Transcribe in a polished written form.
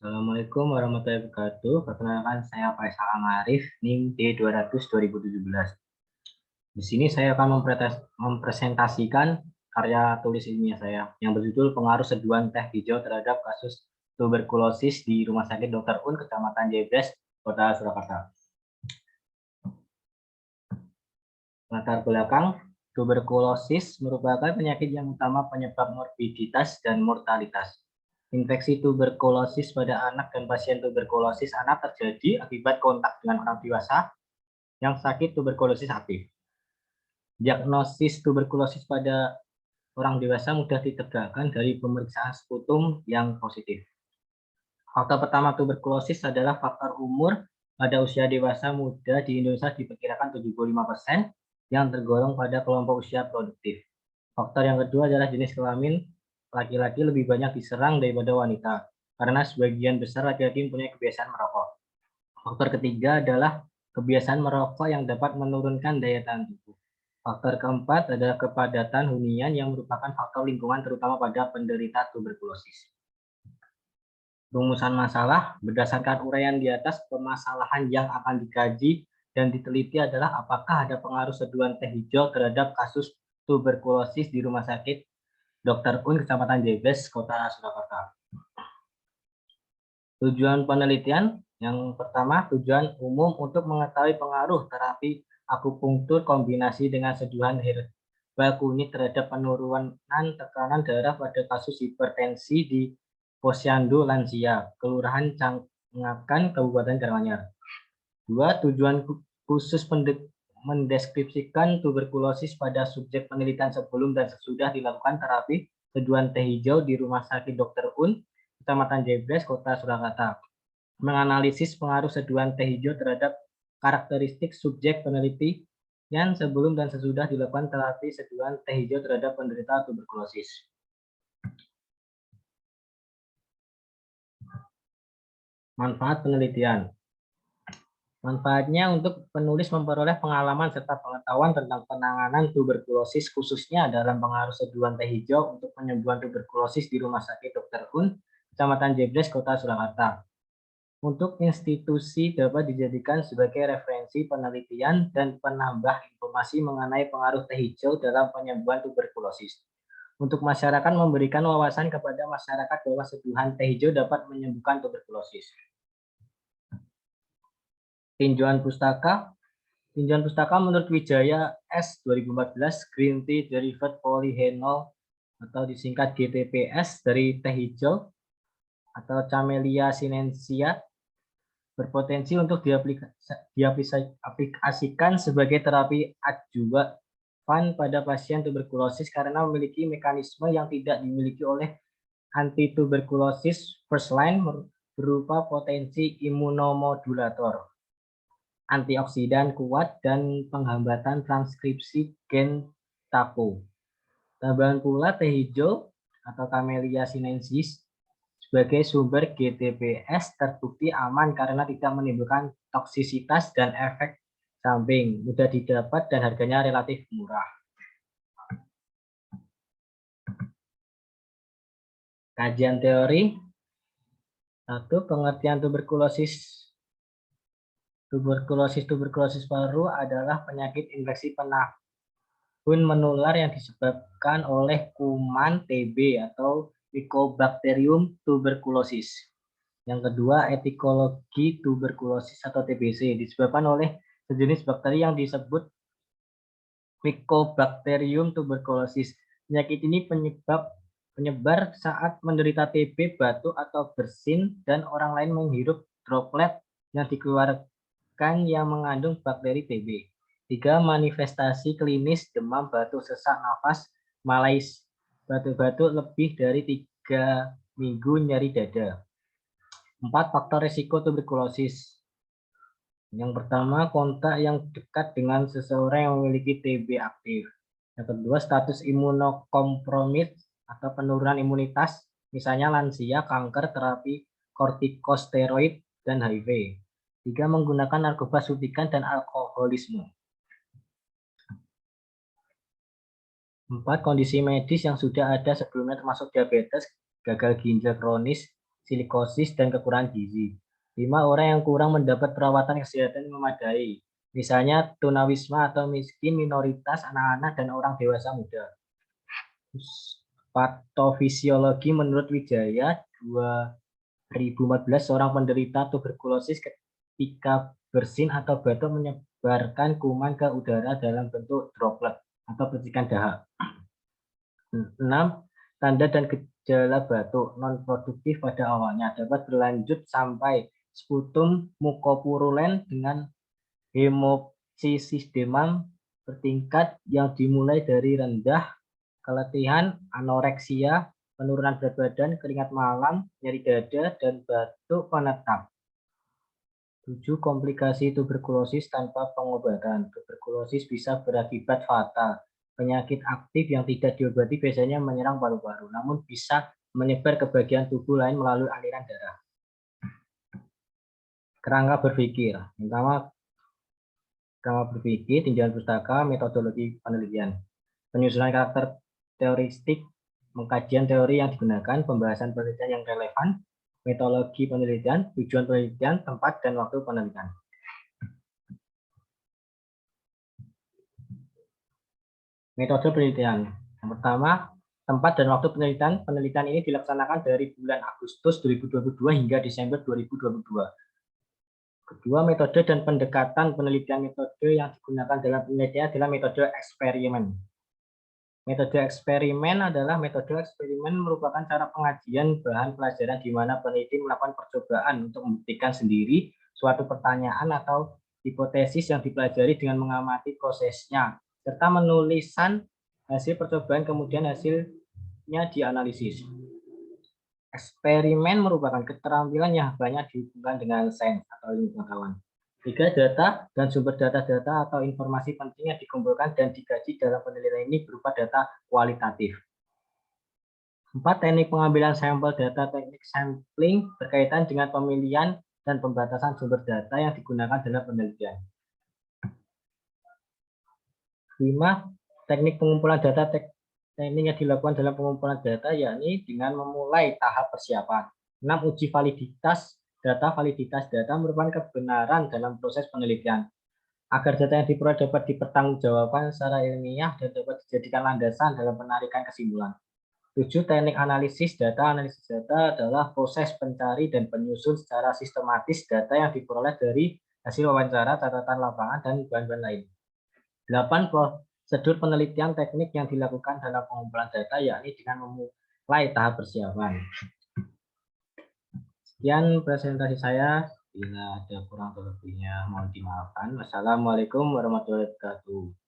Assalamualaikum warahmatullahi wabarakatuh. Perkenalkan saya Faisal Amarif, NIM D200 2017. Di sini saya akan mempresentasikan karya tulis ilmiah saya yang berjudul Pengaruh Seduhan Teh Hijau terhadap kasus tuberkulosis di Rumah Sakit Dr. Un, Kecamatan Jebres, Kota Surakarta. Latar belakang, tuberkulosis merupakan penyakit yang utama penyebab morbiditas dan mortalitas. Infeksi tuberkulosis pada anak dan pasien tuberkulosis anak terjadi akibat kontak dengan orang dewasa yang sakit tuberkulosis aktif. Diagnosis tuberkulosis pada orang dewasa mudah ditegakkan dari pemeriksaan sputum yang positif. Faktor pertama tuberkulosis adalah faktor umur. Pada usia dewasa muda di Indonesia diperkirakan 75% yang tergolong pada kelompok usia produktif. Faktor yang kedua adalah jenis kelamin. Laki-laki lebih banyak diserang daripada wanita, karena sebagian besar laki-laki mempunyai kebiasaan merokok. Faktor ketiga adalah kebiasaan merokok yang dapat menurunkan daya tahan tubuh. Faktor keempat adalah kepadatan hunian yang merupakan faktor lingkungan terutama pada penderita tuberkulosis. Rumusan masalah, berdasarkan uraian di atas, permasalahan yang akan dikaji dan diteliti adalah apakah ada pengaruh seduhan teh hijau terhadap kasus tuberkulosis di Rumah Sakit Dr. Un, Kecamatan Jebres, Kota Surakarta. Tujuan penelitian yang pertama, tujuan umum untuk mengetahui pengaruh terapi akupunktur kombinasi dengan seduhan herbal kunyit terhadap penurunan tekanan darah pada kasus hipertensi di Posyandu Lansia, Kelurahan Cangakan, Kabupaten Karanganyar. Dua, tujuan khusus mendeskripsikan tuberkulosis pada subjek penelitian sebelum dan sesudah dilakukan terapi seduhan teh hijau di Rumah Sakit Dr. Un, Kecamatan Jebres, Kota Surakarta. Menganalisis pengaruh seduhan teh hijau terhadap karakteristik subjek penelitian sebelum dan sesudah dilakukan terapi seduhan teh hijau terhadap penderita tuberkulosis. Manfaat penelitian. Manfaatnya untuk penulis memperoleh pengalaman serta pengetahuan tentang penanganan tuberkulosis, khususnya dalam pengaruh seduhan teh hijau untuk penyembuhan tuberkulosis di Rumah Sakit Dr. Un, Kecamatan Jebres, Kota Surakarta. Untuk institusi dapat dijadikan sebagai referensi penelitian dan penambah informasi mengenai pengaruh teh hijau dalam penyembuhan tuberkulosis. Untuk masyarakat, memberikan wawasan kepada masyarakat bahwa seduhan teh hijau dapat menyembuhkan tuberkulosis. Tinjauan pustaka. Tinjauan pustaka menurut Wijaya S. 2014, Green Tea Derived Polyphenol atau disingkat GTPS dari teh hijau atau Camellia sinensis berpotensi untuk diaplikasikan sebagai terapi adjuvan pada pasien tuberkulosis karena memiliki mekanisme yang tidak dimiliki oleh antituberkulosis first line berupa potensi imunomodulator, antioksidan kuat, dan penghambatan transkripsi gen TACO. Tambahan pula teh hijau atau Camellia sinensis sebagai sumber GTPS terbukti aman karena tidak menimbulkan toksisitas dan efek samping, mudah didapat dan harganya relatif murah. Kajian teori. 1. Pengertian tuberkulosis. Tuberkulosis paru adalah penyakit infeksi penahun menular yang disebabkan oleh kuman TB atau Mycobacterium tuberculosis. Yang kedua, etikologi tuberkulosis atau TBC disebabkan oleh sejenis bakteri yang disebut Mycobacterium tuberculosis. Penyakit ini penyebar saat menderita TB, batuk atau bersin, dan orang lain menghirup droplet yang dikeluarkan yang mengandung bakteri TB. 3. Manifestasi klinis demam, batuk, sesak nafas, malaise, batuk-batuk lebih dari 3 minggu, nyeri dada. 4. Faktor risiko tuberkulosis. Yang pertama, kontak yang dekat dengan seseorang yang memiliki TB aktif. Yang kedua, status imunokompromit atau penurunan imunitas, misalnya lansia, kanker, terapi kortikosteroid, dan HIV. 3. Menggunakan narkoba suntikan dan alkoholisme. 4. Kondisi medis yang sudah ada sebelumnya termasuk diabetes, gagal ginjal kronis, silikosis, dan kekurangan gizi. 5. Orang yang kurang mendapat perawatan kesehatan yang memadai, misalnya tunawisma atau miskin, minoritas, anak-anak, dan orang dewasa muda. Patofisiologi menurut Wijaya 2014, seorang penderita tuberkulosis ketika bersin atau batuk menyebarkan kuman ke udara dalam bentuk droplet atau percikan dahak. 6. Tanda dan gejala batuk non-produktif pada awalnya dapat berlanjut sampai sputum mukopurulen dengan hemoptysis bertingkat yang dimulai dari rendah, keletihan, anoreksia, penurunan berat badan, keringat malam, nyeri dada, dan batuk penetap. 7. Komplikasi tuberkulosis tanpa pengobatan. Tuberkulosis bisa berakibat fatal. Penyakit aktif yang tidak diobati biasanya menyerang paru-paru, namun bisa menyebar ke bagian tubuh lain melalui aliran darah. Kerangka berpikir. Pertama, kerangka berpikir, tinjauan pustaka, metodologi penelitian. Penyusunan karakter teoristik, pengkajian teori yang digunakan, pembahasan penelitian yang relevan, metodologi penelitian, tujuan penelitian, tempat dan waktu penelitian. Metode penelitian. Yang pertama, tempat dan waktu penelitian. Penelitian ini dilaksanakan dari bulan Agustus 2022 hingga Desember 2022. Kedua, metode dan pendekatan penelitian. Metode yang digunakan dalam penelitian adalah metode eksperimen. Metode eksperimen adalah metode eksperimen merupakan cara pengajian bahan pelajaran di mana peneliti melakukan percobaan untuk membuktikan sendiri suatu pertanyaan atau hipotesis yang dipelajari dengan mengamati prosesnya, serta menulisan hasil percobaan, kemudian hasilnya dianalisis. Eksperimen merupakan keterampilan yang banyak dihubungkan dengan sains atau ilmu pengetahuan. 3. Data dan sumber data-data atau informasi penting yang dikumpulkan dan dikaji dalam penelitian ini berupa data kualitatif. 4. Teknik pengambilan sampel data. Teknik sampling berkaitan dengan pemilihan dan pembatasan sumber data yang digunakan dalam penelitian. 5. Teknik pengumpulan data. Teknik yang dilakukan dalam pengumpulan data yakni dengan memulai tahap persiapan. 6. Uji validitas data. Validitas data merupakan kebenaran dalam proses penelitian. Agar data yang diperoleh dapat dipertanggungjawabkan secara ilmiah dan dapat dijadikan landasan dalam penarikan kesimpulan. 7. Teknik analisis data. Analisis data adalah proses pencari dan penyusun secara sistematis data yang diperoleh dari hasil wawancara, catatan lapangan, dan bahan-bahan lain. 8. Prosedur penelitian teknik yang dilakukan dalam pengumpulan data, yakni dengan memulai tahap persiapan. Sekian presentasi saya. Bila ada kurang lebihnya mohon dimaafkan. Wassalamualaikum warahmatullahi wabarakatuh.